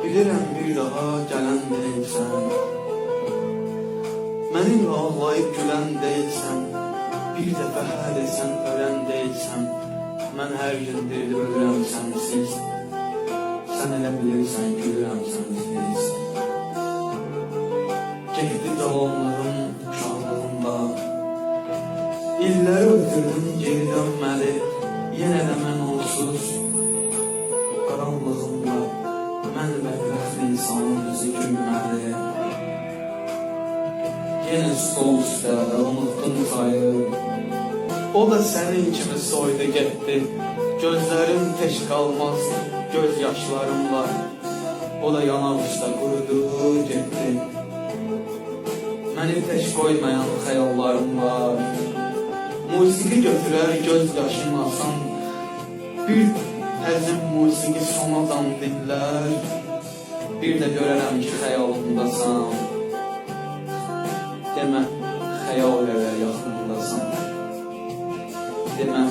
Bilirəm bir daha gələn deyilsən, mənimlə ağlayıb gülən deyilsən, bir dəfə hə desən ölən deyilsən, mən hər gün deyilib ölürəm sənsiz, sən elə bilirsən gülürəm sənsiz. Getdi cavanlığım uşaqlığımda, illəri ötürdüm geri dönmədi, yenə də mən onsuz qaranlığımda mən bədbəxt insanın üzü gülmədi. Yenə stol üstə unutdum sayı, o da sənin kimi soydu getdi, gözlərim tək qalmaz göz yaşlarımla, o da yanaq üstə qurudu getdi. Məni tək qoymayan xəyallarım var, musiqi götürər göz yaşım asan, bir həzin musiqi sonadan dinlər, bir də görərəm ki xəyalımdasan, demə xəyal elə yaxındasan, demə